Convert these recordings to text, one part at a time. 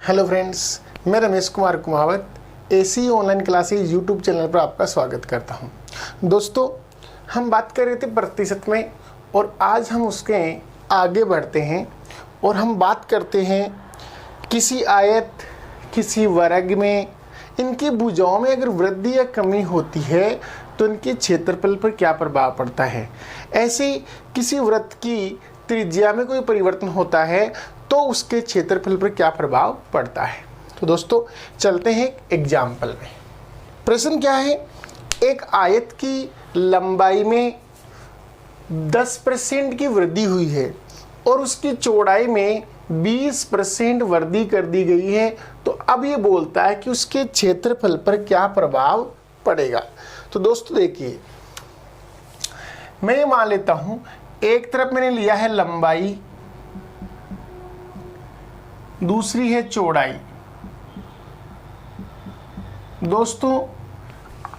Hello friends, मैं Ramesh Kumar Kumawat AC online classes YouTube channel पर आपका स्वागत करता हूं। दोस्तों, हम बात कर रहे थे प्रतिशत में और आज हम उसके आगे बढ़ते हैं और हम बात करते हैं किसी आयत, किसी वर्ग में इनकी भुजाओं में अगर वृद्धि या कमी होती है तो इनके क्षेत्रफल पर क्या प्रभाव पड़ता है। ऐसे किसी वृत्त की त्रिज्या में कोई परिवर्तन होता है तो उसके क्षेत्रफल पर क्या प्रभाव पड़ता है। तो दोस्तों चलते हैं एक एग्जाम्पल में। प्रश्न क्या है, एक आयत की लंबाई में 10% की वृद्धि हुई है और उसकी चौड़ाई में 20% वृद्धि कर दी गई है। तो अब ये बोलता है कि उसके क्षेत्रफल पर क्या प्रभाव पड़ेगा। तो दोस्तों देखिए, मैं ये मान लेता हूं एक तरफ मैंने लिया है लंबाई, दूसरी है चौड़ाई। दोस्तों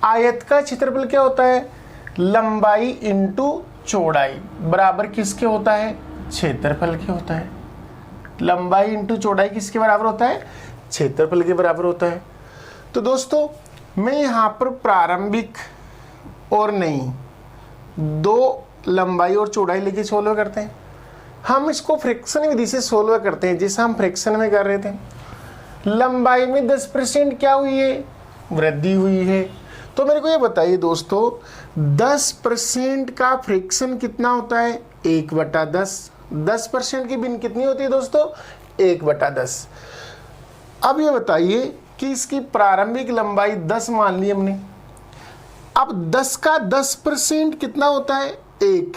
आयत का क्षेत्रफल क्या होता है, लंबाई इंटू चौड़ाई बराबर किसके होता है, क्षेत्रफल के होता है। लंबाई इंटू चौड़ाई किसके बराबर होता है, क्षेत्रफल के बराबर होता है। तो दोस्तों मैं यहां पर प्रारंभिक और नई दो लंबाई और चौड़ाई लेके सोल्व करते हैं। हम इसको फ्रैक्शन विधि से सोल्व करते हैं जैसा हम फ्रैक्शन में कर रहे थे। लंबाई में 10% क्या हुई है, वृद्धि हुई है। तो मेरे को ये बताइए दोस्तों, 10% का फ्रैक्शन कितना होता है, 1/10। 10% की भिन्न कितनी होती है दोस्तों, 1/10। अब ये बताइए कि इसकी प्रारंभिक लंबाई 10 मान ली हमने। अब 10 का 10% कितना होता है, 1,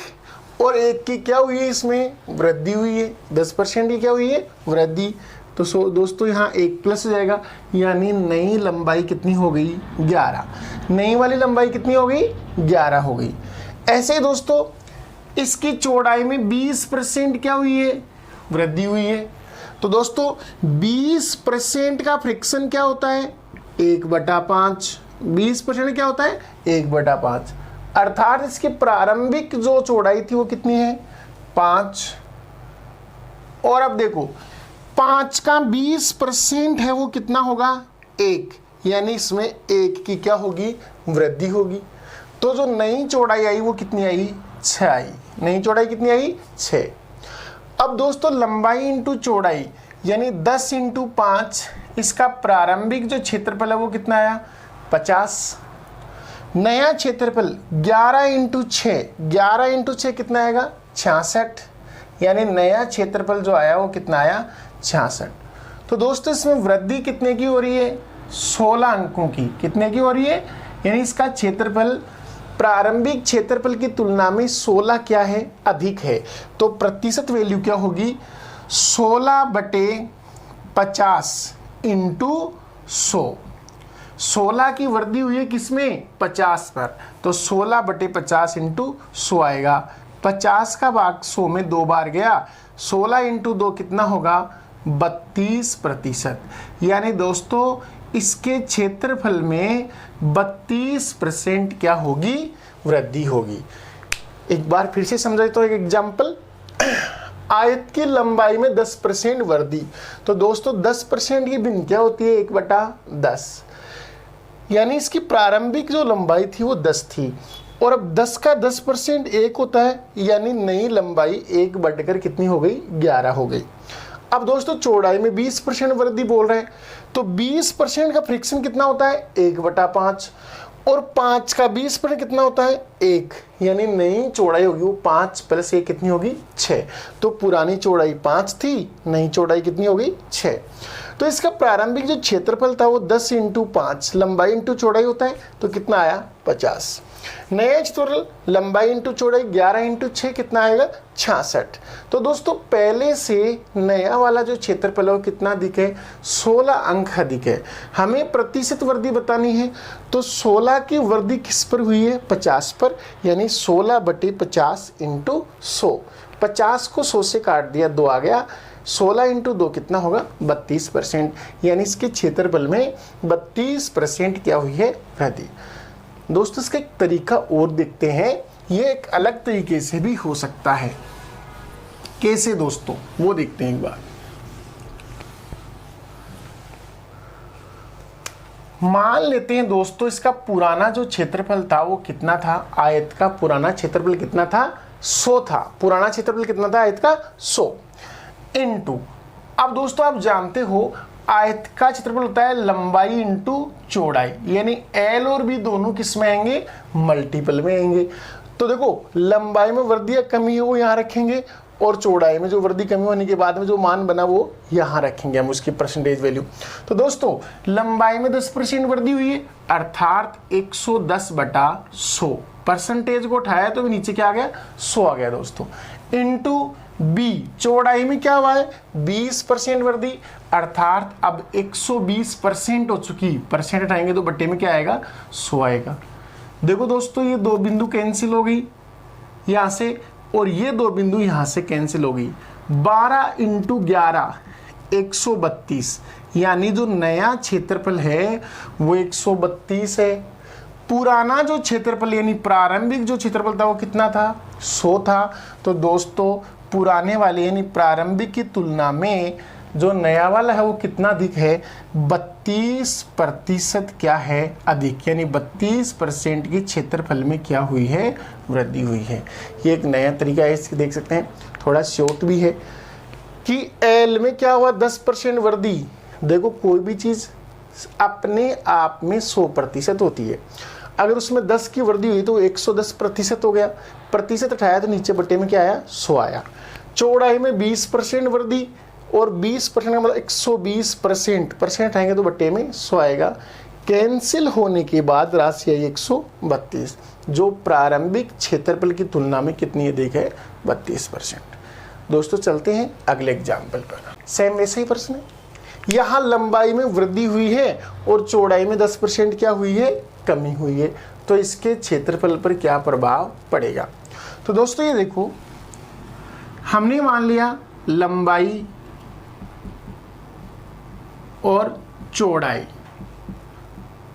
और 1 की क्या हुई है, इसमें वृद्धि हुई है। 10% की क्या हुई है, वृद्धि। तो दोस्तों यहाँ 1 प्लस हो जाएगा, यानी नई लंबाई कितनी हो गई, 11। नई वाली लंबाई कितनी हो गई, 11 हो गई। ऐसे ही दोस्तों इसकी चौड़ाई में 20% क्या हुई है, वृद्धि हुई है। तो दोस्तों 20% का फ्रैक्शन क्या होता है, 1/5। 20% क्या होता है, 1/5। अर्थात इसकी प्रारंभिक जो चौड़ाई थी वो कितनी है, 5। और अब देखो 5 का 20% है वो कितना होगा, 1, यानी इसमें 1 की क्या होगी, वृद्धि होगी। तो जो नई चौड़ाई आई वो कितनी आई, 6 आई। नई चौड़ाई कितनी आई, 6। अब दोस्तों लंबाई इंटू चौड़ाई यानी 10 इंटू 5, इसका प्रारंभिक जो क्षेत्रफल है वो कितना आया, 50। नया क्षेत्रफल 11 इंटू 6, 11 इंटू 6 कितना आएगा, 66। यानी नया क्षेत्रफल जो आया वो कितना आया, 66। तो दोस्तों इसमें वृद्धि कितने की हो रही है, 16 अंकों की। कितने की हो रही है, यानी इसका क्षेत्रफल प्रारंभिक क्षेत्रफल की तुलना में 16 क्या है, अधिक है। तो प्रतिशत वैल्यू क्या होगी, 16/50 इंटू 100। 16 की वृद्धि हुई है किसमें, 50 पर। तो 16/50 इंटू 100 आएगा। 50 का भाग 100 में 2 बार गया, 16 इंटू 2 कितना होगा, 32%। यानी दोस्तों इसके क्षेत्रफल में 32% क्या होगी, वृद्धि होगी। एक बार फिर से समझाए तो एक एग्जाम्पल, आयत की लंबाई में 10% वृद्धि। तो दोस्तों 10% की भिन्न क्या होती है, 1/10। यानी इसकी प्रारंभिक जो लंबाई थी वो 10 थी और अब 10 का 10% 1 होता है, यानी नई लंबाई 1 बढ़कर कितनी हो गई, 11 हो गई। अब दोस्तों चौड़ाई में 20% वृद्धि बोल रहे हैं, तो 20% का फ्रिक्शन कितना होता है, 1/5। और 5 का 20% कितना होता है, 1, यानी नई चौड़ाई होगी वो 5 + 1 कितनी होगी, 6। तो पुरानी चौड़ाई 5 थी, नई चौड़ाई कितनी हो गई, 6। तो इसका प्रारंभिक जो क्षेत्रफल था वो 10 इंटू 5, लंबाई इंटू चौड़ाई होता है, तो कितना आया, 50। नया क्षेत्रफल लंबाई इंटू चौड़ाई 11 इंटू 6 कितना आएगा, 66। तो दोस्तों पहले से नया वाला जो क्षेत्रफल है वो कितना अधिक है, 16 अंक अधिक है। हमें प्रतिशत वृद्धि बतानी है, तो 16 की वृद्धि किस पर हुई है, 50 पर, यानी 16/50 इंटू 100। 50 को 100 से काट दिया, 2 आ गया। 16 इंटू 2 कितना होगा, 32%। यानी इसके क्षेत्रफल में 32% क्या हुई है, वृद्धि। दोस्तों इसका एक तरीका और देखते हैं, ये एक अलग तरीके से भी हो सकता है। कैसे दोस्तों, वो देखते हैं एक बार। मान लेते हैं दोस्तों इसका पुराना जो क्षेत्रफल था वो कितना था, आयत का पुराना क्षेत्रफल कितना था, 100 था। पुराना क्षेत्रफल कितना था आयत का, 100 इनटू, अब दोस्तों आप जानते हो आयत का क्षेत्रफल होता है लंबाई इंटू चौड़ाई, यानी एल और बी दोनों किस में आएंगे, मल्टीपल में आएंगे। तो देखो लंबाई में वृद्धि या कमी है वो यहाँ रखेंगे, और चौड़ाई में जो वृद्धि कमी होने के बाद में जो मान बना वो यहाँ रखेंगे हम उसकी परसेंटेज वैल्यू। तो दोस्तों लंबाई में 10% वृद्धि हुई है, अर्थात 110/100। परसेंटेज को उठाया तो नीचे क्या आ गया, 100 आ गया दोस्तों, इनटू बी, चौड़ाई में क्या हुआ है, 20% वृद्धि, अर्थात अब 120% हो चुकी। परसेंट उठाएंगे तो बट्टे में क्या आएगा, 100 आएगा। देखो दोस्तों ये दो बिंदु कैंसिल हो गई यहाँ से, और ये दो बिंदु यहाँ से कैंसिल हो गई। 12 × 11 132, यानी जो नया क्षेत्रफल है वो 132 है। पुराना जो क्षेत्रफल यानी प्रारंभिक जो क्षेत्रफल था वो कितना था, 100 था। तो दोस्तों पुराने वाले यानी प्रारंभिक की तुलना में जो नया वाला है वो कितना अधिक है, 32% क्या है, अधिक, यानी 32% की क्षेत्रफल में क्या हुई है, वृद्धि हुई है। ये एक नया तरीका है, इसकी देख सकते हैं, थोड़ा शॉर्ट भी है कि एल में क्या हुआ, 10% वृद्धि। देखो कोई भी चीज़ अपने आप में 100% होती है, अगर उसमें 10 की वृद्धि हुई तो 110% हो गया, प्रतिशत उठाया तो नीचे बट्टे में क्या आया, 100 आया। चौड़ाई में 20% वृद्धि, और 20% का मतलब 120%, परसेंट आएंगे तो बट्टे में 100 आएगा। कैंसिल होने के बाद राशि आई 132, जो प्रारंभिक क्षेत्रफल की तुलना में कितनी अधिक है, 32%। दोस्तों चलते हैं अगले एग्जाम्पल पर। सेम वैसे ही प्रश्न है, यहाँ लंबाई में वृद्धि हुई है और चौड़ाई में 10% क्या हुई है, कमी हुई है। तो इसके क्षेत्रफल पर क्या प्रभाव पड़ेगा। तो दोस्तों ये देखो, हमने मान लिया लंबाई और चौड़ाई,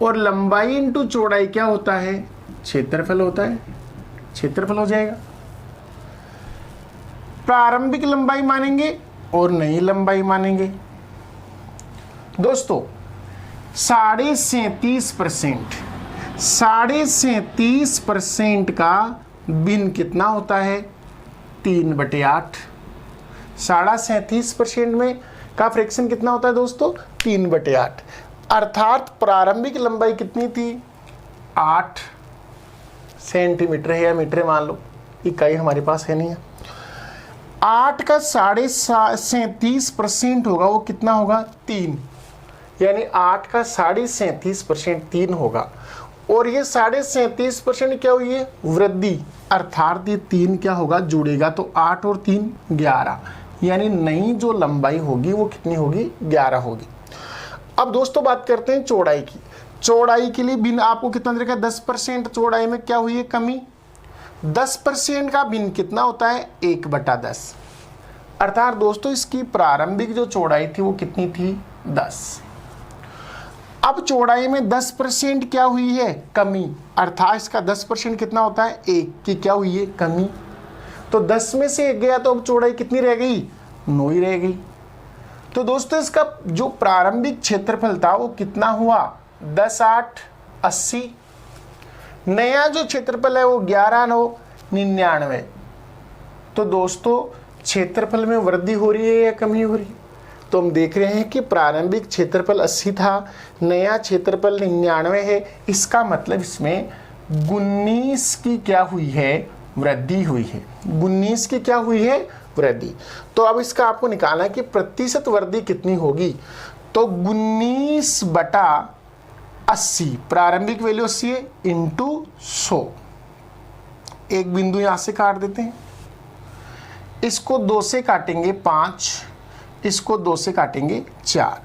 और लंबाई इंटू चौड़ाई क्या होता है, क्षेत्रफल होता है, क्षेत्रफल हो जाएगा। प्रारंभिक लंबाई मानेंगे और नई लंबाई मानेंगे। दोस्तों 37% का भिन्न कितना होता है, 3/8। 37.5% में का फ्रैक्शन कितना होता है दोस्तों, 3/8। अर्थात प्रारंभिक लंबाई कितनी थी, 8 सेंटीमीटर है, या मीटर मान लो, इकाई हमारे पास है नहीं है। 8 का 37.5% होगा, वो कितना होगा, 3, यानी 8 का 37.5% 3 होगा। और ये 37.5% क्या हुई है, वृद्धि, अर्थात ये 3 क्या होगा, जुड़ेगा, तो 8 और 3 11, यानी नई जो लंबाई होगी वो कितनी होगी, 11 होगी। अब दोस्तों बात करते हैं चौड़ाई की। चौड़ाई के लिए भिन्न आपको कितना देखा, 10% चौड़ाई में क्या हुई है, कमी। 10% का भिन्न कितना होता है, 1/10। अर्थात दोस्तों इसकी प्रारंभिक जो चौड़ाई थी वो कितनी थी, 10। अब चौड़ाई में 10% क्या हुई है, कमी, अर्थात इसका 10% कितना होता है, 1 की क्या हुई है, कमी। तो 10 में से 1 गया तो अब चौड़ाई कितनी रह गई, 9 ही रह गई। तो दोस्तों इसका जो प्रारंभिक क्षेत्रफल था वो कितना हुआ, 10 8 80। नया जो क्षेत्रफल है वो 11 9 99। तो दोस्तों क्षेत्रफल में वृद्धि हो रही है या कमी हो रही है। तो हम देख रहे हैं कि प्रारंभिक क्षेत्रफल 80 था, नया क्षेत्रफल 99 है। इसका मतलब इसमें 19 की क्या हुई है, वृद्धि हुई है। 19 की क्या हुई है, वृद्धि। तो अब इसका आपको निकालना है कि प्रतिशत वृद्धि कितनी होगी। तो 19/80, प्रारंभिक वैल्यू 80 है, इंटू 100। एक बिंदु यहां से काट देते हैं, इसको 2 से काटेंगे 5, इसको 2 से काटेंगे 4।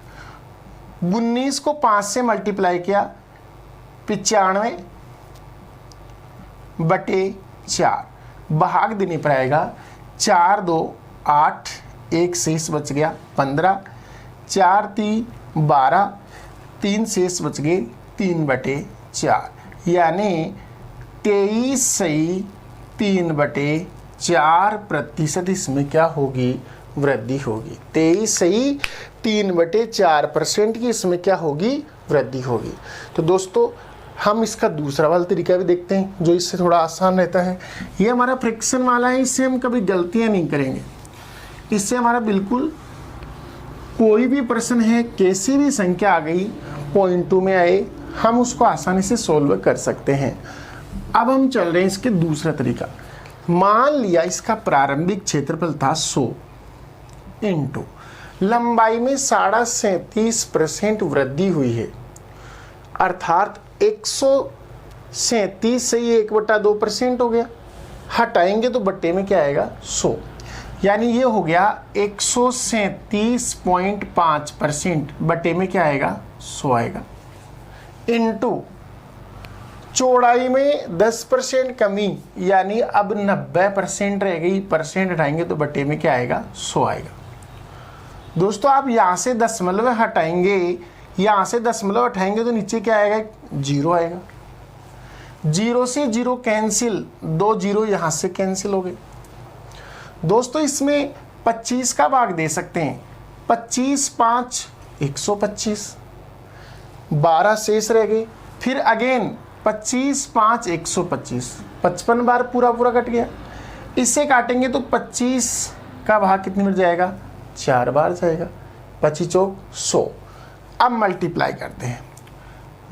19 को 5 से मल्टीप्लाई किया, 95/4, भाग देने पर आएगा 4 2 8, 1 शेष बच गया 15, 4 3 12, 3 शेष बच गए 3/4, यानी 23 सही 3/4% इसमें क्या होगी, वृद्धि होगी। 23 सही 3/4% की इसमें क्या होगी, वृद्धि होगी। तो दोस्तों हम इसका दूसरा वाला तरीका भी देखते हैं जो इससे थोड़ा आसान रहता है। ये हमारा फ्रैक्शन वाला है, इससे हम कभी गलतियां नहीं करेंगे। इससे हमारा बिल्कुल कोई भी प्रश्न है, कैसी भी संख्या आ गई 0.2 में आए, हम उसको आसानी से सोल्व कर सकते हैं। अब हम चल रहे हैं इसके दूसरा तरीका। मान लिया इसका प्रारंभिक क्षेत्रफल था 100 इंटू लंबाई में 37.5% वृद्धि हुई है, अर्थात 137 से ये 1/2% हो गया। हटाएंगे तो बट्टे में क्या आएगा, 100, यानी ये हो गया 137.5%, बट्टे में क्या आएगा, 100 आएगा। इंटू चौड़ाई में 10% कमी, यानी अब 90% रह गई, परसेंट हटाएंगे तो बट्टे में क्या आएगा, 100 आएगा। दोस्तों आप यहाँ से दशमलव हटाएंगे, यहाँ से दशमलव हटाएंगे तो नीचे क्या आएगा, 0 आएगा। 0 से 0 कैंसिल, 2 0 यहाँ से कैंसिल हो गए। दोस्तों इसमें 25 का भाग दे सकते हैं, 25 5 125, 12 शेष रह गए। फिर अगेन 25 5 125, 55 बार पूरा कट गया। इससे काटेंगे तो 25 का भाग कितनी बार जाएगा, 4 बार जाएगा। 25 चौक 100। अब मल्टीप्लाई करते हैं,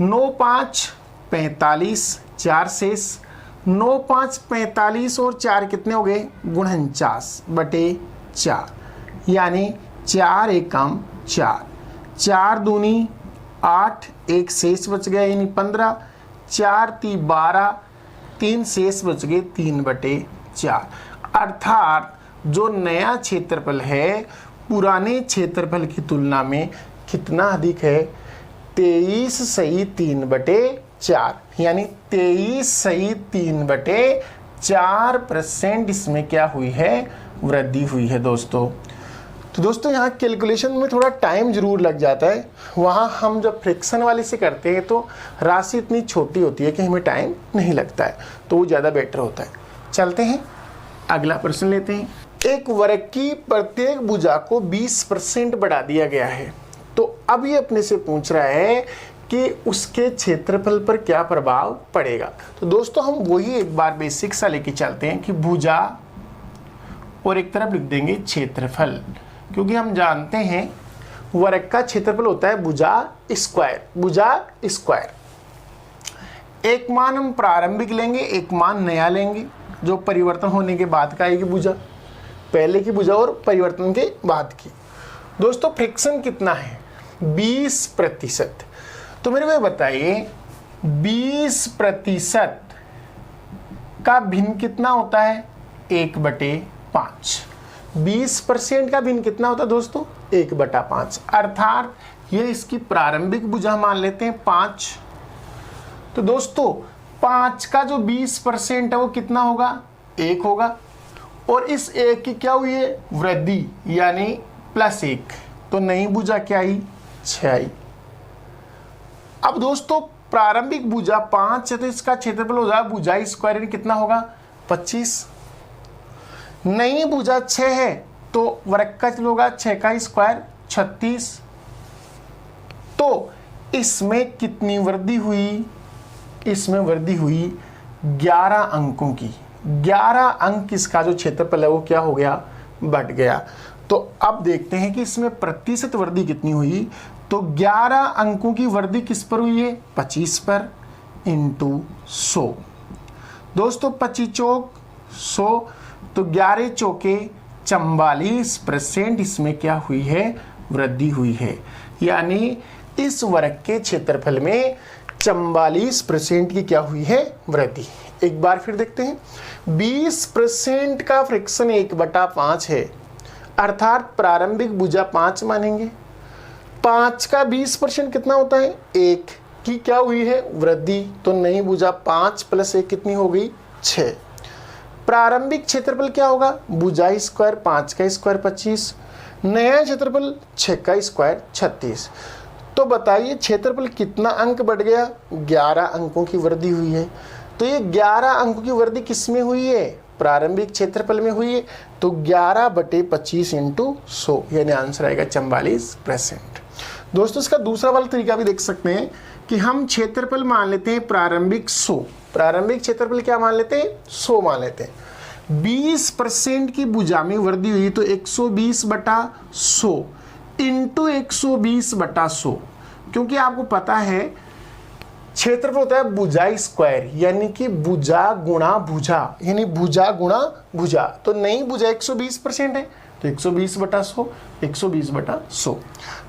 9 5 45, 4 शेष, 9 5 45 और 4 कितने हो गए, 49/4, यानी 4 एकम 4, 4 दूनी 8, 1 शेष बच गया यानी 15, 4 × 12, 3 शेष बच गए 3/4। अर्थात जो नया क्षेत्रफल है पुराने क्षेत्रफल की तुलना में कितना अधिक है, 23 सही 3/4, यानी 23 सही 3/4% इसमें क्या हुई है, वृद्धि हुई है दोस्तों। तो दोस्तों यहाँ कैलकुलेशन में थोड़ा टाइम जरूर लग जाता है, वहाँ हम जब फ्रैक्शन वाले से करते हैं तो राशि इतनी छोटी होती है कि हमें टाइम नहीं लगता है, तो वो ज़्यादा बेटर होता है। चलते हैं अगला प्रश्न लेते हैं। एक वर्ग की प्रत्येक भुजा को 20% बढ़ा दिया गया है, तो अब ये अपने से पूछ रहा है कि उसके क्षेत्रफल पर क्या प्रभाव पड़ेगा। तो दोस्तों हम वही एक बार बेसिक सा लेके चलते हैं कि भुजा और एक तरफ लिख देंगे क्षेत्रफल, क्योंकि हम जानते हैं वर्ग का क्षेत्रफल होता है भुजा स्क्वायर। एक मान हम प्रारंभिक लेंगे, एक मान नया लेंगे जो परिवर्तन होने के बाद का आएगी भुजा, पहले की भुजा और परिवर्तन के बाद की। दोस्तों फ्रैक्शन कितना है, 20%। तो मेरे को बताइए 20% का भिन्न कितना होता है, 1/5। 20% का भिन्न कितना होता है दोस्तों, 1/5। अर्थात ये इसकी प्रारंभिक भुजा मान लेते हैं 5। तो दोस्तों 5 का जो 20% है वो कितना होगा, 1 होगा, और इस 1 की क्या हुई है, वृद्धि, यानी +1। तो नई भुजा क्या आई, 6 आई। अब दोस्तों प्रारंभिक भुजा 5 है तो इसका क्षेत्रफल हो जाएगा भुजा स्क्वायर कितना होगा, 25। नई भुजा 6 है तो वर्ग का होगा 6 का स्क्वायर 36। तो इसमें कितनी वृद्धि हुई, इसमें वृद्धि हुई 11 अंकों की। 11 अंक इसका जो क्षेत्रफल है वो क्या हो गया, बढ़ गया। तो अब देखते हैं कि इसमें प्रतिशत वृद्धि कितनी हुई। तो 11 अंकों की वृद्धि किस पर हुई है, 25 पर, इंटू 100। दोस्तों 25 चौक 100, तो 11 चौके 44% इसमें क्या हुई है, वृद्धि हुई है। यानी इस वर्ग के क्षेत्रफल में 44% की क्या हुई है, वृद्धि। एक बार फिर देखते हैं, 20% का फ्रैक्शन 1/5 है, अर्थात प्रारंभिक भुजा 5 मानेंगे। 5 का 20% कितना होता है, 1 की क्या हुई है, वृद्धि। तो नई भुजा 5 + 1 कितनी हो गई, 6। प्रारंभिक क्षेत्रफल क्या होगा, भुजा स्क्वायर 5 का स्क्वायर 25, नया क्षेत्रफल 6 का स्क्वायर 36। तो बताइए क्षेत्रफल कितना अंक बढ़ गया, 11 अंकों की वृद्धि हुई है। तो ये 11 अंकों की वृद्धि किस में हुई है, प्रारंभिक क्षेत्रफल में हुई है, तो 11/25 इंटू 100, यानी आंसर आएगा 44%। दोस्तों इसका दूसरा वाला तरीका भी देख सकते हैं कि हम क्षेत्रफल मान लेते हैं प्रारंभिक 100, प्रारंभिक क्षेत्रफल क्या मान लेते हैं, 100 मान लेते हैं। 20% की भुजा में वृद्धि हुई तो 120/100 इंटू 120/100, क्योंकि आपको पता है क्षेत्रफल होता है भुजा स्क्वायर, यानी कि भुजा गुणा भुजा, यानी भुजा गुणा भुजा। तो नई भुजा 120% है, तो 120/100, 120/100।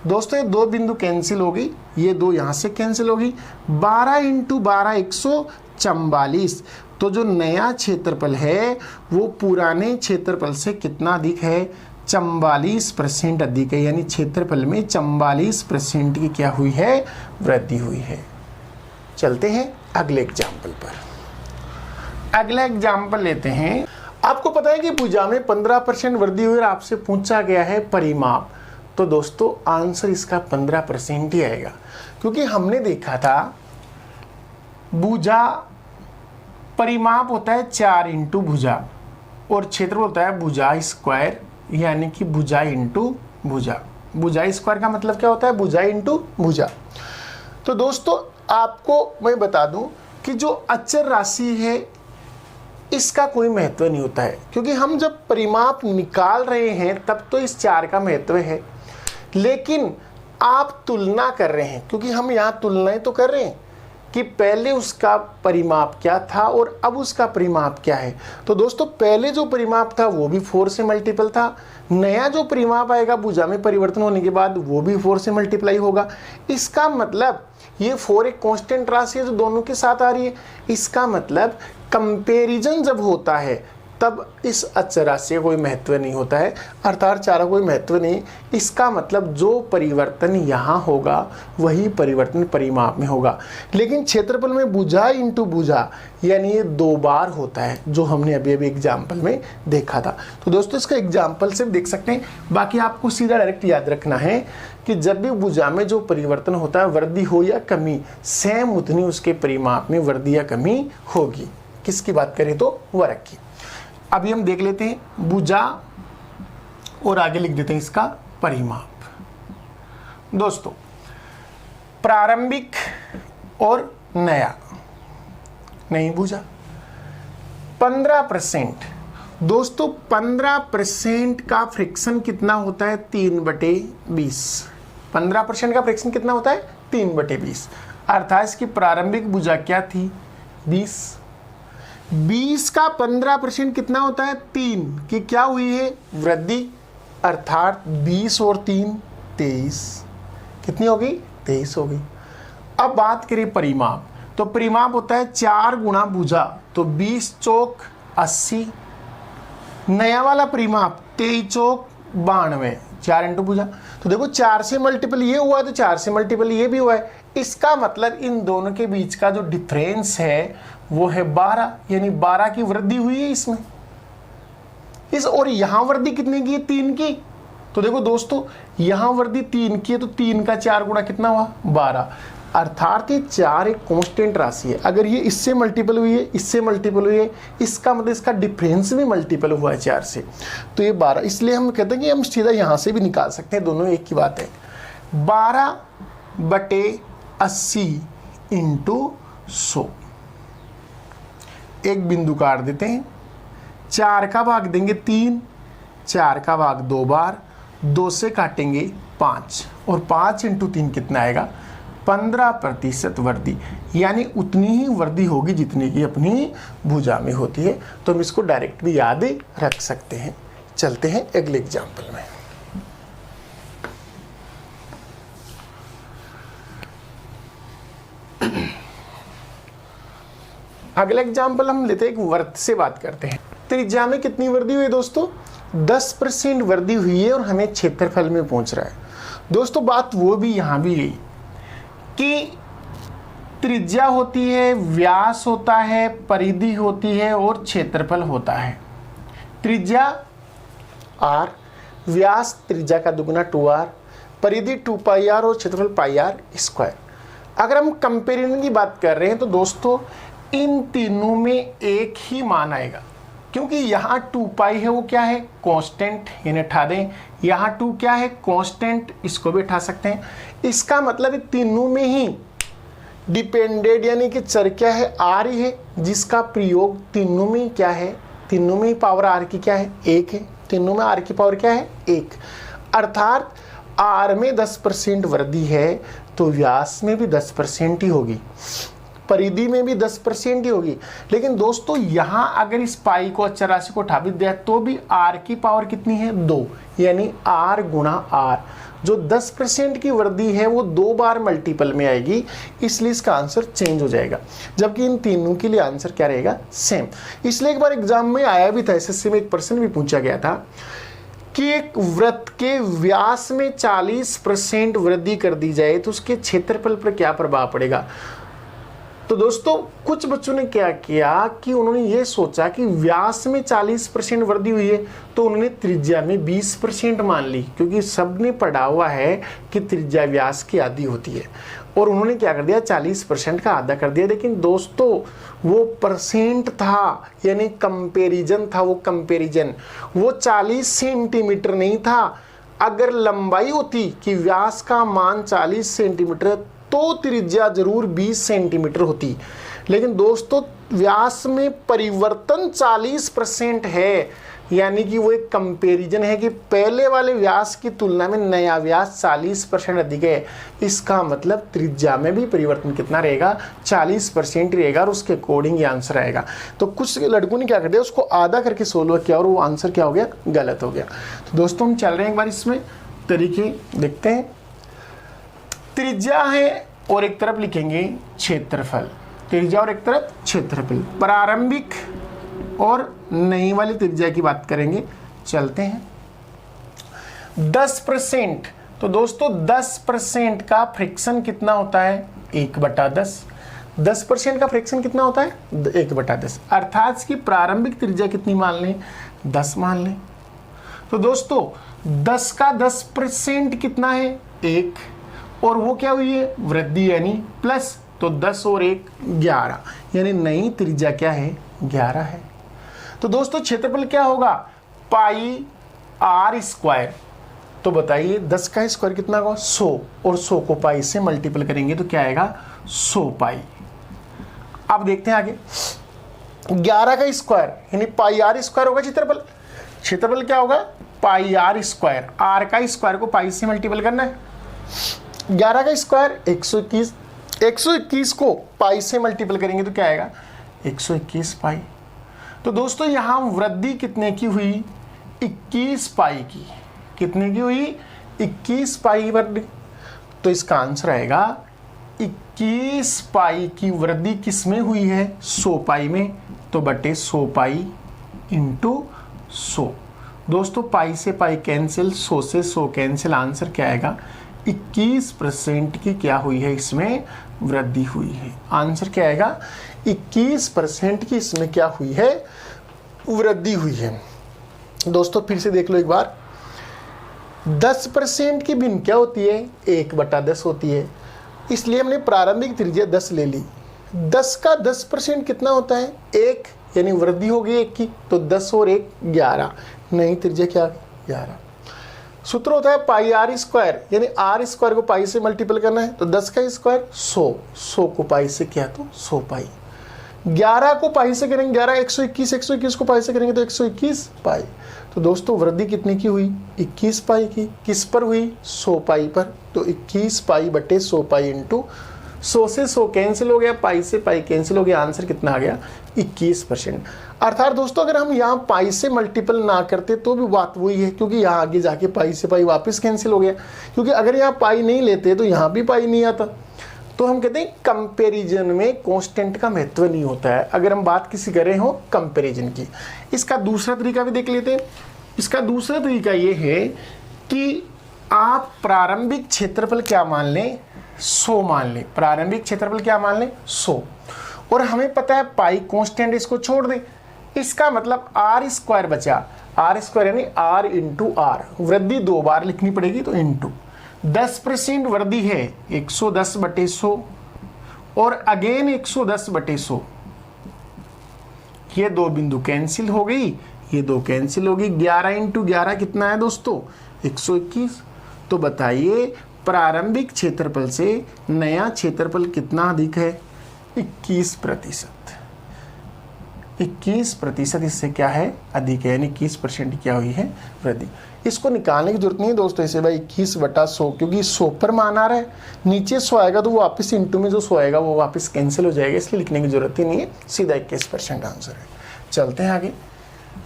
दोस्तों ये दो बिंदु कैंसिल होगी, ये दो यहाँ से कैंसिल होगी। 12 इंटू 12 144। तो जो नया क्षेत्रफल है वो पुराने क्षेत्रफल से कितना अधिक है, 44% अधिक है, यानी क्षेत्रफल में 44% की क्या हुई है, वृद्धि हुई है। चलते हैं अगले एग्जाम्पल पर। अगला एग्जाम्पल लेते हैं। आपको पता है कि भुजा में 15% वृद्धि हुई और आपसे पूछा गया है परिमाप, तो दोस्तों आंसर इसका 15% ही आएगा, क्योंकि हमने देखा था भुजा परिमाप होता है 4 इंटू भुजा और क्षेत्रफल होता है भुजा स्क्वायर, यानी कि भुजा इंटू भुजा। भुजा स्क्वायर का मतलब क्या होता है, भुजा इंटू भुजा। तो दोस्तों आपको मैं बता दूं कि जो अचर राशि है इसका कोई महत्व नहीं होता है, क्योंकि हम जब परिमाप निकाल रहे हैं तब तो इस 4 का महत्व है, लेकिन आप तुलना कर रहे हैं, क्योंकि हम यहाँ तुलनाएं तो कर रहे हैं कि पहले उसका परिमाप क्या था और अब उसका परिमाप क्या है। तो दोस्तों पहले जो परिमाप था वो भी 4 से मल्टीपल था, नया जो परिमाप आएगा भुजा में परिवर्तन होने के बाद वो भी 4 से मल्टीप्लाई होगा। इसका मतलब ये 4 एक कांस्टेंट राशि है जो दोनों के साथ आ रही है। इसका मतलब कंपैरिजन जब होता है तब इस अचर राशि का कोई महत्व नहीं होता है, अर्थात 4 का कोई महत्व नहीं। इसका मतलब जो परिवर्तन यहाँ होगा वही परिवर्तन परिमाप में होगा। लेकिन क्षेत्रफल में भुजा इंटू भुजा, यानी ये 2 बार होता है, जो हमने अभी अभी एग्जाम्पल में देखा था। तो दोस्तों इसका एग्जाम्पल से देख सकते हैं। बाकी आपको सीधा डायरेक्ट याद रखना है कि जब भी भुजा में जो परिवर्तन होता है, वृद्धि हो या कमी, सेम उतनी उसके परिमाप में वृद्धि या कमी होगी। किसकी बात करें तो वर्ग की। अभी हम देख लेते हैं भुजा और आगे लिख देते हैं इसका परिमाप। दोस्तों प्रारंभिक और नया, नई भुजा 15%। दोस्तों 15% का फ्रैक्शन कितना होता है, 3/20। 15% का फ्रैक्शन कितना होता है, 3/20। अर्थात इसकी प्रारंभिक भुजा क्या थी, 20। 20 का 15% कितना होता है, 3 की क्या हुई है, वृद्धि, अर्थात 20 और 3 23। कितनी होगी, 23 होगी। अब बात करें परिमाप, तो परिमाप होता है 4 गुणा भुजा, तो 20 चौक 80। नया वाला परिमाप 23 चौक 92, 4 इंटू भुजा। तो देखो 4 से मल्टीपल ये हुआ तो 4 से मल्टीपल ये भी हुआ है। इसका मतलब इन दोनों के बीच का जो डिफरेंस है वो है 12, यानी 12 की वृद्धि हुई है इसमें। और यहां वृद्धि कितने की है, 3 की। तो देखो दोस्तों यहां वृद्धि 3 की है, तो 3 का 4 गुणा कितना हुआ, 12। अर्थात ये 4 एक कांस्टेंट राशि है। अगर ये इससे मल्टीपल हुई है, इससे मल्टीपल हुई है, इसका मतलब इसका डिफरेंस भी मल्टीपल हुआ है 4 से, तो ये 12। इसलिए हम कहते हैं कि हम सीधा यहां से भी निकाल सकते हैं, दोनों एक ही बात है। 12/80 इंटू 100। एक बिंदु काट देते हैं, 4 का भाग देंगे 3, 4 का भाग 2 बार, 2 से काटेंगे 5, और 5 इंटू 3 कितना आएगा, 15% वृद्धि, यानी उतनी ही वृद्धि होगी जितनी की अपनी भुजा में होती है। तो हम इसको डायरेक्ट भी याद रख सकते हैं। चलते हैं अगले एग्जाम्पल में। अगला एग्जाम्पल हम लेते हैं, एक वृत्त से बात करते हैं। त्रिज्या में कितनी वृद्धि हुई दोस्तों, 10% वृद्धि हुई है और हमें क्षेत्रफल में पहुंच रहा है। दोस्तों बात वो भी यहां भी गई कि त्रिज्या होती है, व्यास होता है, परिधि होती है और क्षेत्रफल होता है। त्रिज्या r, व्यास त्रिज्या का दुगुना 2r, परिधि 2πr और क्षेत्रफल πr²। अगर हम कंपेरिजन की बात कर रहे हैं तो दोस्तों इन तीनों में एक ही मान आएगा, क्योंकि यहाँ 2 पाई है वो क्या है कांस्टेंट, इन्हें उठा दें। यहाँ 2 क्या है कांस्टेंट, इसको भी उठा सकते हैं। इसका मतलब तीनों में ही डिपेंडेंट यानी कि चर क्या है आर ही है, जिसका प्रयोग तीनों में क्या है, तीनों में ही पावर आर की क्या है 1 है। तीनों में आर की पावर क्या है 1, अर्थात आर में 10% वृद्धि है तो व्यास में भी 10% ही होगी, परिधि में भी 10% ही होगी। लेकिन दोस्तों यहाँ अगर इस पाई को अचर राशि को उठा भी दिया तो भी आर की पावर कितनी है 2, यानी आर गुणा आर, जो 10% की वृद्धि है वो 2 बार मल्टीपल में आएगी, इसलिए इसका आंसर चेंज हो जाएगा। जबकि इन तीनों के लिए आंसर क्या रहेगा सेम। इसलिए एक बार एग्जाम में आया भी था, एसएससी में एक प्रश्न भी पूछा गया था कि एक वृत्त के व्यास में 40% वृद्धि कर दी जाए तो उसके क्षेत्रफल पर क्या प्रभाव पड़ेगा। तो दोस्तों कुछ बच्चों ने क्या किया कि उन्होंने ये सोचा कि व्यास में 40% वृद्धि हुई है तो उन्होंने त्रिज्या में 20% मान ली, क्योंकि सबने पढ़ा हुआ है कि त्रिज्या व्यास की आधी होती है, और उन्होंने क्या कर दिया 40% का आधा कर दिया। लेकिन दोस्तों वो परसेंट था यानी कंपैरिजन था, वो कंपैरिजन वो 40 सेंटीमीटर नहीं था। अगर लंबाई होती कि व्यास का मान 40 सेंटीमीटर तो त्रिज्या जरूर 20 सेंटीमीटर होती। लेकिन दोस्तों व्यास में परिवर्तन 40% है, यानी कि वो एक कंपैरिजन है कि पहले वाले व्यास की तुलना में नया व्यास 40% अधिक है। इसका मतलब त्रिज्या में भी परिवर्तन कितना रहेगा 40% रहेगा, और उसके अकॉर्डिंग ये आंसर आएगा। तो कुछ लड़कों ने क्या कर दिया उसको आधा करके सोल्व किया और वो आंसर क्या हो गया गलत हो गया। तो दोस्तों हम चल रहे हैं एक बार इसमें तरीके देखते हैं। त्रिज्या है और एक तरफ लिखेंगे क्षेत्रफल, त्रिज्या और एक तरफ क्षेत्रफल। प्रारंभिक और नई वाली त्रिज्या की बात करेंगे, चलते हैं। 10%, तो दोस्तों 10% का फ्रैक्शन कितना होता है 1/10। 10% का फ्रैक्शन कितना होता है 1/10, अर्थात इसकी प्रारंभिक त्रिज्या कितनी मान लें 10 मान लें। तो दोस्तों 10 का 10% कितना है 1, और वो क्या हुई है वृद्धि यानी प्लस, तो 10 और 1 11, यानी नई त्रिज्या क्या है 11 है। तो दोस्तों क्षेत्रफल क्या होगा पाई आर स्क्वायर। तो बताइए 10 का स्क्वायर कितना होगा 100, और 100 को पाई से मल्टीपल करेंगे तो क्या आएगा 100 पाई। अब देखते हैं आगे 11 का स्क्वायर यानी पाई आर स्क्वायर होगा क्षेत्रफल। क्षेत्रफल क्या होगा पाई आर स्क्वायर, आर का स्क्वायर को पाई से मल्टीपल करना है। 11 का स्क्वायर 121, 121 को पाई से मल्टीपल करेंगे तो क्या आएगा 121 पाई। तो दोस्तों यहाँ वृद्धि कितने की हुई 21 पाई की, कितने की हुई 21 पाई वृद्धि। तो इसका आंसर आएगा 21 पाई की वृद्धि किस में हुई है 100 पाई में, तो बटे 100 पाई इंटू 100। दोस्तों पाई से पाई कैंसिल, 100 से 100 कैंसिल, आंसर क्या आएगा 21% की क्या हुई है इसमें वृद्धि हुई है। आंसर क्या आएगा 21% की इसमें क्या हुई है वृद्धि हुई है। दोस्तों फिर से देख लो एक बार, 10% की भिन्न क्या होती है 1/10 होती है, इसलिए हमने प्रारंभिक त्रिज्या 10 ले ली। 10 का 10% कितना होता है 1, यानी वृद्धि हो गई 1 की, तो 10 और 1 11, नई त्रिज्या क्या 11। सूत्र होता है पाई आर स्क्वायर, यानी आर स्क्वायर को पाई से मल्टीपल करना है, तो 10 का स्क्वायर 100, 100 को पाई से क्या तो 100 पाई। 11 को पाई से करेंगे 11, 121, 121 को पाई से करेंगे तो 121 पाई। तो दोस्तों वृद्धि कितने की हुई 21 पाई की, किस पर हुई 100 पाई पर, तो 21 पाई बटे 100 पाई इंटू 100 से 100 कैंसिल हो गया, पाई से पाई कैंसिल हो गया, आंसर कितना आ गया 21%। अर्थात दोस्तों अगर हम यहाँ पाई से मल्टीपल ना करते तो भी बात वही है, क्योंकि यहाँ आगे जाके पाई से पाई वापस कैंसिल हो गया, क्योंकि अगर यहाँ पाई नहीं लेते तो यहाँ भी पाई नहीं आता। तो हम कहते हैं कंपैरिजन में कांस्टेंट का महत्व नहीं होता है, अगर हम बात किसी कर रहे हो कंपैरिजन की। इसका दूसरा तरीका भी देख लेते हैं। इसका दूसरा तरीका ये है कि आप प्रारंभिक क्षेत्रफल क्या मान लें 100 मान लें, प्रारंभिक क्षेत्रफल क्या मान लें 100, और हमें पता है पाई कांस्टेंट, इसको छोड़ दें। इसका मतलब आर स्क्वायर बचा, आर स्क्वायर यानी आर इंटू आर, वृद्धि 2 बार लिखनी पड़ेगी तो इंटू 10% वृद्धि है 110/100 और अगेन 110/100, ये दो बिंदु कैंसिल हो गई, ये दो कैंसिल हो गई। 11 इंटू 11 कितना है दोस्तों? 121। तो बताइए प्रारंभिक क्षेत्रफल से नया क्षेत्रफल कितना अधिक है? 21%। 21% इससे क्या है? अधिक है, यानी 21% क्या हुई है? वृद्धि। इसको निकालने की जरूरत नहीं है दोस्तों, ऐसे भाई 21/100, क्योंकि 100 पर मान आ रहा है, नीचे 100 आएगा तो वो वापस इंटू में जो 100 आएगा वो वापस कैंसिल हो जाएगा, इसलिए लिखने की जरूरत ही नहीं है, सीधा 21% आंसर है। चलते हैं आगे।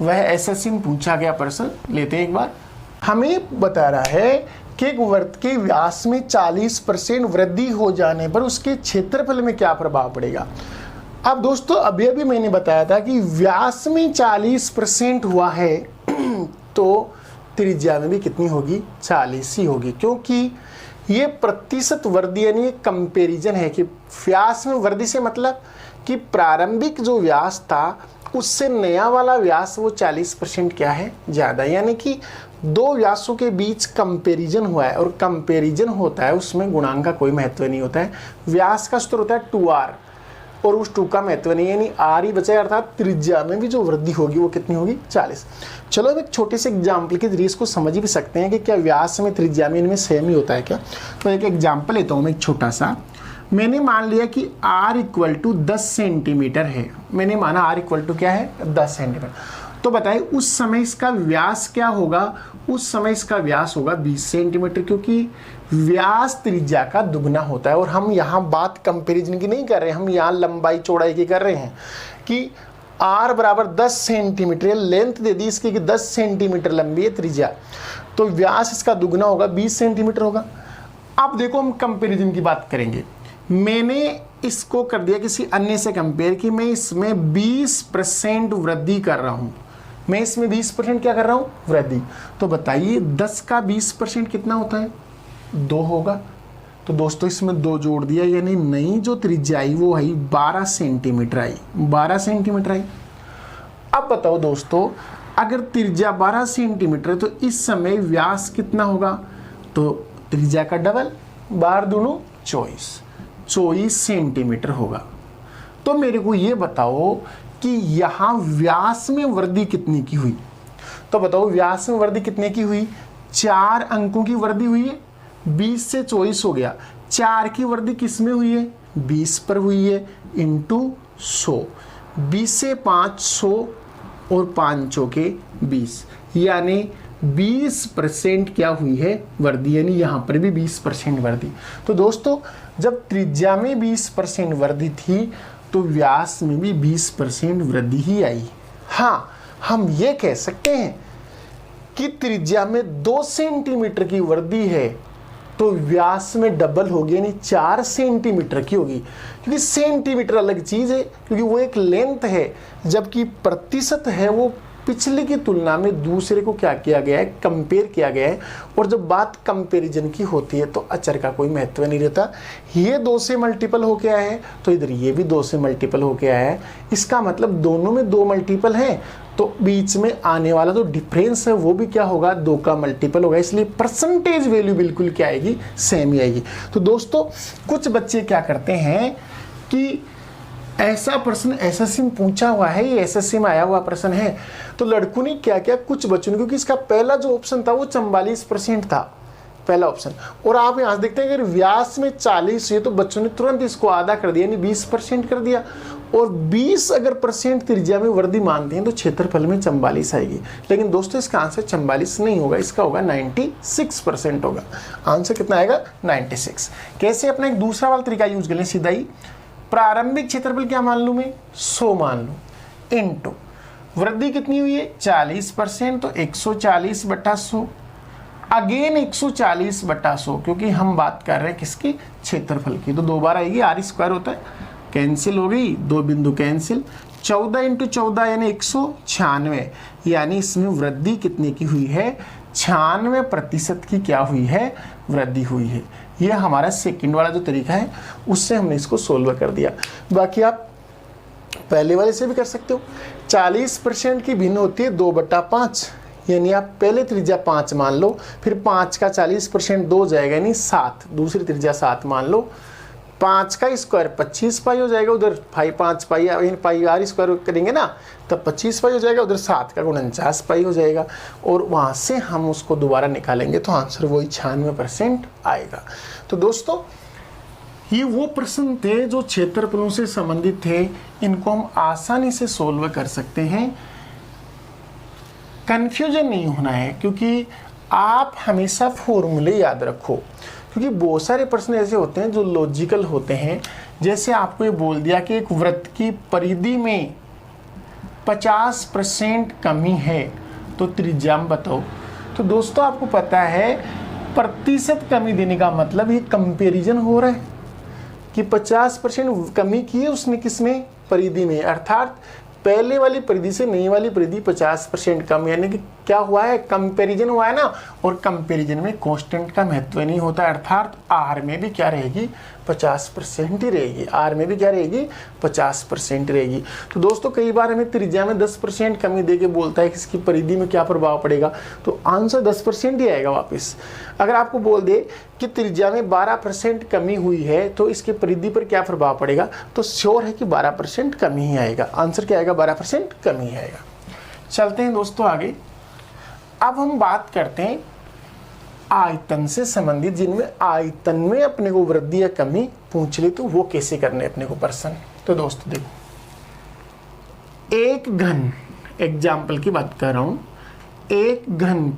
वह एसएससी में पूछा गया प्रश्न लेते हैं एक बार। हमें बता रहा है कि एक वृत्त के व्यास में 40% वृद्धि हो जाने पर उसके क्षेत्रफल में क्या प्रभाव पड़ेगा। अब दोस्तों अभी अभी मैंने बताया था कि व्यास में 40% हुआ है तो त्रिज्या में भी कितनी होगी? 40 ही होगी, क्योंकि ये प्रतिशत वृद्धि यानी ये कंपैरिजन है कि व्यास में वृद्धि से मतलब कि प्रारंभिक जो व्यास था उससे नया वाला व्यास वो 40% क्या है? ज़्यादा, यानी कि दो व्यासों के बीच कंपैरिजन हुआ है, और कंपैरिजन होता है उसमें गुणांक का कोई महत्व नहीं होता है। व्यास का सूत्र होता है 2r और उस 2 का महत्व नहीं है, यानी r ही बचेगा, अर्थात त्रिज्या में भी जो वृद्धि होगी वो कितनी होगी? 40। चलो अब एक छोटे से एग्जाम्पल के जरिए इसको समझ भी सकते हैं कि क्या व्यास में त्रिज्या में इनमें सेम ही होता है क्या। तो एक एग्जाम्पल लेता हूँ मैं एक छोटा सा। मैंने मान लिया कि r = 10 सेंटीमीटर है, मैंने माना r = क्या है? 10 सेंटीमीटर। तो बताइए उस समय इसका व्यास क्या होगा? उस समय इसका व्यास होगा 20 सेंटीमीटर, क्योंकि व्यास त्रिज्या का दुगना होता है। और हम यहाँ बात कंपैरिजन की नहीं कर रहे हैं, हम यहाँ लंबाई चौड़ाई की कर रहे हैं कि r बराबर 10 सेंटीमीटर, लेंथ दे दी इसकी कि 10 सेंटीमीटर लंबी है त्रिज्या, तो व्यास इसका दुगना होगा, 20 सेंटीमीटर होगा। अब देखो हम कंपैरिजन की बात करेंगे। मैंने इसको कर दिया किसी अन्य से कंपेयर कि मैं इसमें 20% वृद्धि कर रहा हूँ, मैं इसमें 20% क्या कर रहा हूँ? वृद्धि। तो बताइए 10 का 20% कितना होता है? 2 होगा। तो दोस्तों इसमें 2 जोड़ दिया, यानी नई जो त्रिज्या आई वो आई 12 सेंटीमीटर आई, 12 सेंटीमीटर आई। अब बताओ दोस्तों अगर त्रिज्या 12 सेंटीमीटर है तो इस समय व्यास कितना होगा? तो त्रिज्या का डबल, 12 दूनी 24 सेंटीमीटर होगा। तो मेरे को ये बताओ कि यहाँ व्यास में वृद्धि कितनी की हुई? तो बताओ व्यास में वृद्धि कितने की हुई? 4 अंकों की वृद्धि हुई है, 20 से 24 हो गया। 4 की वृद्धि किस में हुई है? 20 पर हुई है, इंटू 100। 20 से 5 100 और 5 के 20, यानी 20% क्या हुई है? वृद्धि, यानी यहाँ पर भी 20% वृद्धि। तो दोस्तों जब त्रिज्या में 20% वृद्धि थी तो व्यास में भी 20% वृद्धि ही आई। हाँ, हम ये कह सकते हैं कि त्रिज्या में 2 सेंटीमीटर की वृद्धि है तो व्यास में डबल होगी, यानी 4 सेंटीमीटर की होगी, क्योंकि सेंटीमीटर अलग चीज़ है, क्योंकि वो एक लेंथ है, जबकि प्रतिशत है वो पिछले की तुलना में दूसरे को क्या किया गया है? कंपेयर किया गया है। और जब बात कंपैरिजन की होती है तो अचर का कोई महत्व नहीं रहता। ये 2 से मल्टीपल हो के आया है तो इधर ये भी 2 से मल्टीपल हो के आया है, इसका मतलब दोनों में 2 मल्टीपल हैं, तो बीच में आने वाला जो डिफरेंस है वो भी क्या होगा? 2 का मल्टीपल होगा, इसलिए परसेंटेज वैल्यू बिल्कुल क्या आएगी? सेम ही आएगी। तो दोस्तों कुछ बच्चे क्या करते हैं कि ऐसा प्रश्न एसएससी में पूछा हुआ है, ये एसएससी में आया हुआ प्रश्न है, तो लड़कों ने क्या किया, कुछ बच्चों ने, क्योंकि इसका पहला जो ऑप्शन था वो 44% था पहला ऑप्शन, और आप यहाँ से देखते हैं अगर व्यास में 40 है तो बच्चों ने तुरंत इसको आधा कर दिया, यानी 20% कर दिया, और 20 अगर % त्रिज्या में वृद्धि मानते हैं तो क्षेत्रफल में 44 आएगी। लेकिन दोस्तों इसका आंसर 44 नहीं होगा, इसका होगा 96% होगा। आंसर कितना आएगा? 96। कैसे? अपना एक दूसरा वाला तरीका यूज कर लें, सीधा ही प्रारंभिक क्षेत्रफल क्या मान लूँ मैं? 100 मान लूँ, इनटू वृद्धि कितनी हुई है? 40%, तो 140/100, अगेन 140/100, क्योंकि हम बात कर रहे हैं किसकी? क्षेत्रफल की, तो 2 बार आएगी, r² होता है, कैंसिल हो गई, 2 बिंदु कैंसिल, 14 × 14 यानी 196, यानी इसमें वृद्धि कितने की हुई है? 96% की क्या हुई है? वृद्धि हुई है। ये हमारा सेकंड वाला जो तरीका है उससे हमने इसको सोल्व कर दिया। बाकी आप पहले वाले से भी कर सकते हो। 40% की भिन्न होती है 2/5, यानी आप पहले त्रिज्या 5 मान लो, फिर 5 का 40% 2 जाएगा, यानी 7, दूसरी त्रिज्या 7 मान लो, 5 का स्क्वायर 25 पाई हो जाएगा, उधर 5 पाई आर स्क्वायर करेंगे ना तब 25 पाई हो जाएगा, उधर 7 का 49 पाई हो जाएगा, और वहाँ से हम उसको दोबारा निकालेंगे तो आंसर वही 96% आएगा। तो दोस्तों ये वो प्रश्न थे जो क्षेत्रफलों से संबंधित थे, इनको हम आसानी से सोल्व कर सकते हैं। कन्फ्यूजन नहीं होना है, क्योंकि आप हमेशा फॉर्मूले याद रखो, क्योंकि बहुत सारे प्रश्न ऐसे होते हैं जो लॉजिकल होते हैं। जैसे आपको ये बोल दिया कि एक वृत्त की परिधि में 50% कमी है तो त्रिज्या बताओ। तो दोस्तों आपको पता है प्रतिशत कमी देने का मतलब ये कंपैरिजन हो रहा है कि 50% कमी की है उसने किसमें, परिधि में, अर्थात पहले वाली परिधि से नई वाली परिधि 50% कम, यानी कि क्या हुआ है, कंपैरिजन हुआ है ना। और कंपैरिजन में कांस्टेंट का महत्व नहीं होता, अर्थात आर में भी क्या रहेगी, 50% ही रहेगी, आर में भी क्या रहेगी, 50% रहेगी। तो दोस्तों कई बार हमें त्रिज्या में 10% कमी दे के बोलता है कि इसकी परिधि में क्या प्रभाव पड़ेगा, तो आंसर 10% ही आएगा वापस। अगर आपको बोल दे कि त्रिज्या में 12% कमी हुई है तो इसके परिधि पर क्या प्रभाव पड़ेगा, तो श्योर है कि 12% कमी ही आएगा, आंसर क्या आएगा, 12% कमी ही आएगा। चलते हैं दोस्तों आगे। अब हम बात करते हैं आयतन से संबंधित, जिनमें आयतन में अपने को वृद्धि या कमी पूछ ले तो वो कैसे करने अपने को प्रश्न। तो दोस्तों देखो, एक घन, एग्जाम्पल की बात कर रहा हूं, एक घन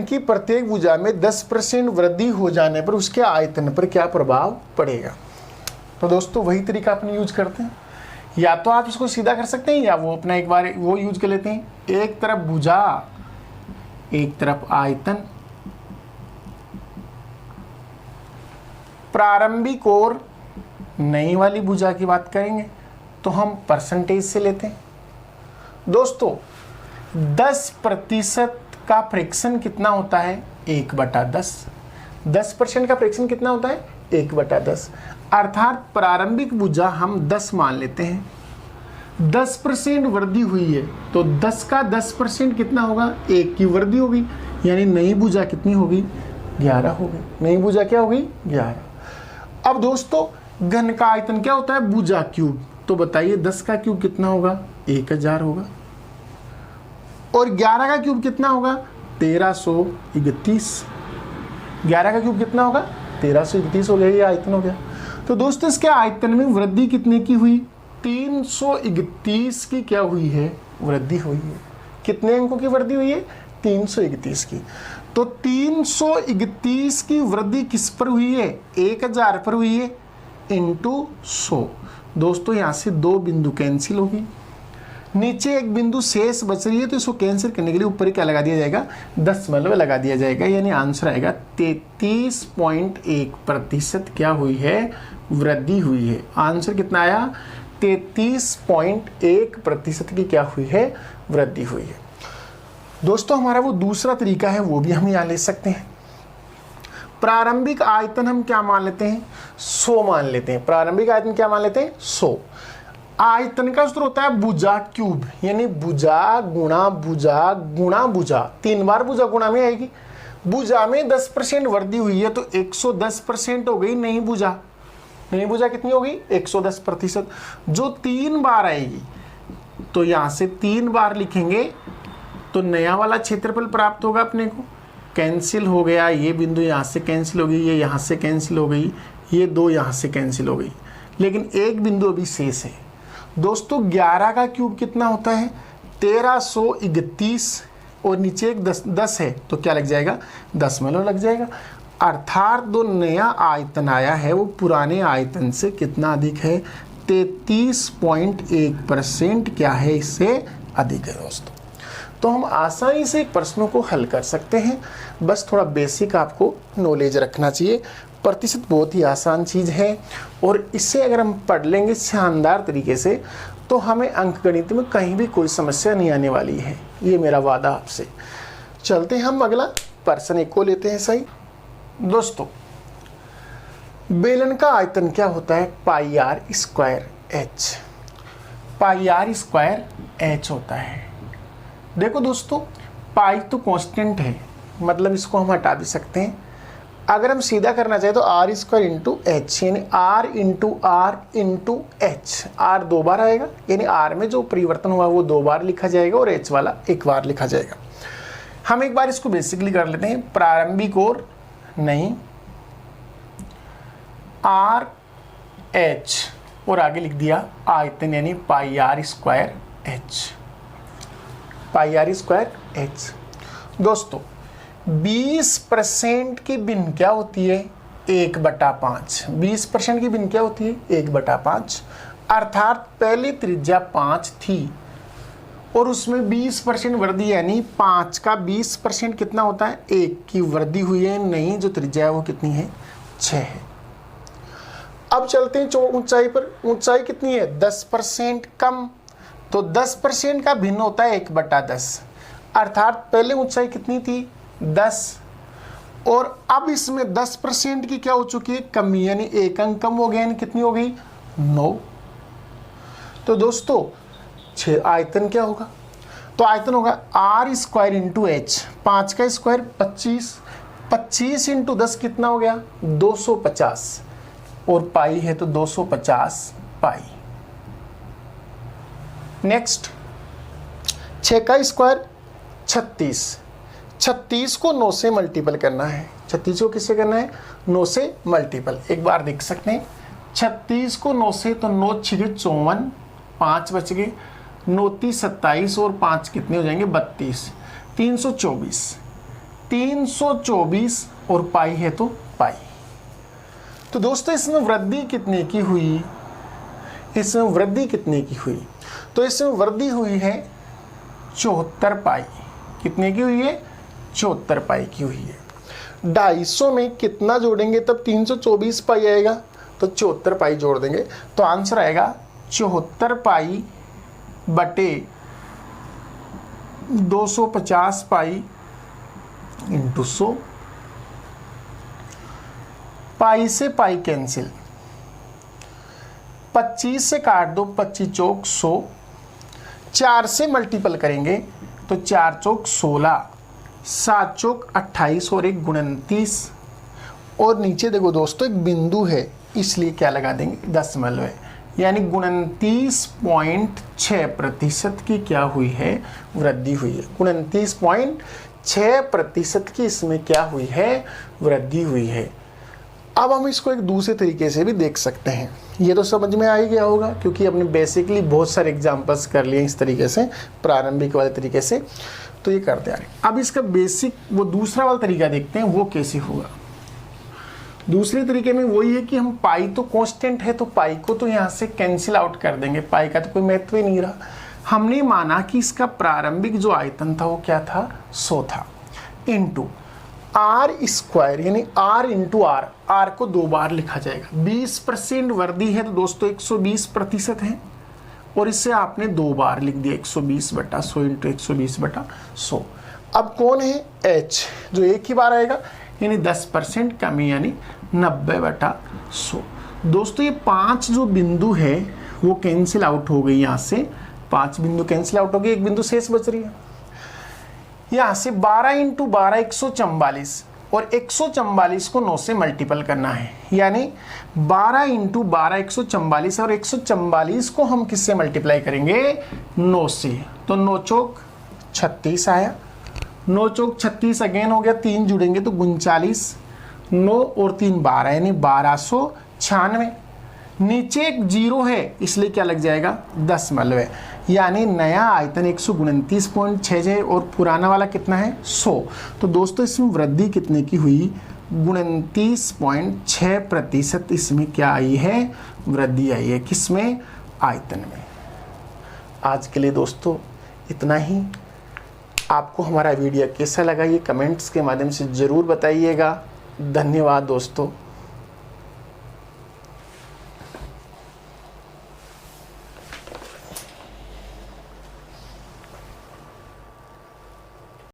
की प्रत्येक भुजा में 10% वृद्धि हो जाने पर उसके आयतन पर क्या प्रभाव पड़ेगा। तो दोस्तों वही तरीका अपने यूज करते हैं, या तो आप इसको सीधा कर सकते हैं या वो अपना एक बार वो यूज कर लेते हैं। एक तरफ भुजा, एक तरफ आयतन, प्रारंभिक और नई वाली भुजा की बात करेंगे तो हम परसेंटेज से लेते हैं। दोस्तों 10% का फ्रैक्शन कितना होता है, 1/10। 10% का फ्रैक्शन कितना होता है, 1/10, अर्थात प्रारंभिक भुजा हम 10 मान लेते हैं। 10% वृद्धि हुई है तो 10 का 10% कितना होगा, 1 की वृद्धि होगी, यानी नई भुजा कितनी होगी, 11 होगी। नई भुजा क्या होगी, 11। अब दोस्तों घन का आयतन क्या होता है, भुजा क्यूब, तो बताइए 10 का क्यूब कितना होगा, 1000 होगा, और 11 का क्यूब कितना होगा, 1331। 11 का क्यूब कितना होगा, 1331 हो गया, ये आयतन हो गया। तो दोस्तों इसके आयतन में वृद्धि कितने की हुई, 331 की क्या हुई है, वृद्धि हुई है। कितने अंकों की वृद्धि हुई है, 331 की। तो 331 की वृद्धि किस पर हुई है, 1000 पर हुई है, इंटू 100। दोस्तों यहाँ से 2 बिंदु कैंसिल होगी, नीचे एक बिंदु शेष बच रही है, तो इसको कैंसिल करने के लिए ऊपर क्या लगा दिया जाएगा, 10 लगा दिया जाएगा, यानी आंसर आएगा 33.1% क्या हुई है, वृद्धि हुई है। आंसर कितना आया, 33.1% की क्या हुई है, वृद्धि हुई है। दोस्तों हमारा वो दूसरा तरीका है वो भी हम यहाँ ले सकते हैं। प्रारंभिक आयतन हम क्या मान लेते हैं, 100 मान लेते हैं। प्रारंभिक आयतन क्या मान लेते हैं, 100। आयतन का सूत्र होता है भुजा क्यूब, यानी भुजा गुणा भुजा गुणा भुजा, 3 बार भुजा गुणा में आएगी। भुजा में 10% वृद्धि हुई है तो 110% हो गई नई भुजा। नई भुजा कितनी होगी, 110%, जो 3 बार आएगी तो यहाँ से 3 बार लिखेंगे तो नया वाला क्षेत्रफल प्राप्त होगा अपने को। कैंसिल हो गया, ये बिंदु यहाँ से कैंसिल हो गई, ये यहाँ से कैंसिल हो गई, ये 2 यहाँ से कैंसिल हो गई, लेकिन एक बिंदु अभी शेष है। दोस्तों 11 का क्यूब कितना होता है, 1331, और नीचे एक 10 है तो क्या लग जाएगा, 10 लग जाएगा। अर्थात जो नया आयतन आया है वो पुराने आयतन से कितना अधिक है, 33.1% क्या है, इससे अधिक है दोस्तों। तो हम आसानी से प्रश्नों को हल कर सकते हैं, बस थोड़ा बेसिक आपको नॉलेज रखना चाहिए। प्रतिशत बहुत ही आसान चीज़ है और इससे अगर हम पढ़ लेंगे शानदार तरीके से तो हमें अंकगणित में कहीं भी कोई समस्या नहीं आने वाली है, ये मेरा वादा आपसे। चलते हैं हम अगला प्रश्न 1 को लेते हैं। सही दोस्तों, बेलन का आयतन क्या होता है, pi R square H. Pi R square H होता है। देखो दोस्तों, पाई तो कांस्टेंट है, मतलब इसको हम हटा भी सकते हैं। अगर हम सीधा करना चाहें तो आर स्क्वायर इंटू एच, यानी आर इंटू एच। आर 2 बार आएगा, यानी आर में जो परिवर्तन हुआ वो 2 बार लिखा जाएगा और एच वाला 1 बार लिखा जाएगा। हम एक बार इसको बेसिकली कर लेते हैं, प्रारंभिक और नहीं आर एच और आगे लिख दिया आयतन यानी pi R square H, pi R square H. दोस्तों 20% की भिन्न क्या होती है? 1/5। 20% की भिन्न क्या होती है? 1/5। अर्थात पहले त्रिज्या 5 थी और उसमें 20% वृद्धि, यानी 5 का 20% कितना होता है? 1 की वृद्धि हुई है। नहीं, जो त्रिज्या है वो कितनी है? 6 है। अब चलते हैं ऊंचाई पर। ऊंचाई कितनी है? 10% कम, तो 10% का भिन्न होता है 1/10। अर्थात पहले ऊंचाई कितनी थी? 10, और अब इसमें 10% की क्या हो चुकी है? कमी, यानी 1 अंक कम हो गया, यानी कितनी हो गई? 9। तो दोस्तों आयतन क्या होगा? तो आयतन होगा आर स्क्वायर इंटू एच, 5 का स्क्वायर 25, 25 इंटू 10 कितना हो गया? 250, और पाई है तो 250 पाई। नेक्स्ट 6 का स्क्वायर 36, 36 को 9 से मल्टीपल करना है। 36 को किससे करना है? 9 से मल्टीपल। एक बार देख सकते हैं, 36 को 9 से, तो 9 6 54, 5 बच गए, 9 30 27 और 5 कितने हो जाएंगे? 32, 324, 324 और पाई है तो पाई। तो दोस्तों इसमें वृद्धि कितने की हुई? इसमें वृद्धि कितने की हुई? तो इसमें वृद्धि हुई है 74 पाई। कितने की हुई है? 74 पाई की हुई है। 250 में कितना जोड़ेंगे तब 324 पाई आएगा? तो 74 पाई जोड़ देंगे, तो आंसर आएगा 74 पाई बटे 250 पाई इंटू 100। पाई से पाई कैंसिल, 25 से काट दो, 25 चौक 100, 4 से मल्टीपल करेंगे तो 4 चौक 16, 7 चौक 28 और 1 29, और नीचे देखो दोस्तों एक बिंदु है, इसलिए क्या लगा देंगे? दशमलव, यानी 29.6% की क्या हुई है? वृद्धि हुई है। 29.6% की इसमें क्या हुई है? वृद्धि हुई है। अब हम इसको एक दूसरे तरीके से भी देख सकते हैं। ये तो समझ में आ ही गया होगा, क्योंकि हमने बेसिकली बहुत सारे एग्जांपल्स कर लिए इस तरीके से, प्रारंभिक वाले तरीके से, तो ये करते आ रहे। अब इसका बेसिक वो दूसरा वाला तरीका देखते हैं, वो कैसे होगा। दूसरे तरीके में वही है कि हम पाई तो कांस्टेंट है, तो पाई को तो यहाँ से कैंसिल आउट कर देंगे, पाई का तो कोई महत्व ही नहीं रहा। हमने माना कि इसका प्रारंभिक जो आयतन था वो क्या था? 100 था, इंटू आर स्क्वायर, यानी आर इंटू आर, आर को 2 बार लिखा जाएगा। 20% वृद्धि है तो दोस्तों 120% है, और इससे आपने 2 बार लिख दिया, 120/100 इंटू 120/100। अब कौन है? एच, जो एक ही बार आएगा, यानी 10% कमी, यानी 90/100। दोस्तों ये 5 जो बिंदु है वो कैंसिल आउट हो गई, यहाँ से 5 बिंदु कैंसिल आउट हो गई, 1 बिंदु शेष बच रही है। यहाँ से 12 इंटू 12 144, और 144 को 9 से मल्टीपल करना है, यानी 12 इंटू 12 144, और 144 को हम किससे मल्टीप्लाई करेंगे? 9 से, तो 9 चौक 36 आया, 9 चौक 36 अगेन हो गया, 3 जुड़ेंगे तो 39, 9 और 3 12, यानी 1296। नीचे एक 0 है इसलिए क्या लग जाएगा? दशमलव, यानी नया आयतन 129.6 है और पुराना वाला कितना है? 100। तो दोस्तों इसमें वृद्धि कितने की हुई? 29.6% इसमें क्या आई है? वृद्धि आई है। किसमें? आयतन में। आज के लिए दोस्तों इतना ही। आपको हमारा वीडियो कैसा लगा ये कमेंट्स के माध्यम से ज़रूर बताइएगा। धन्यवाद दोस्तों।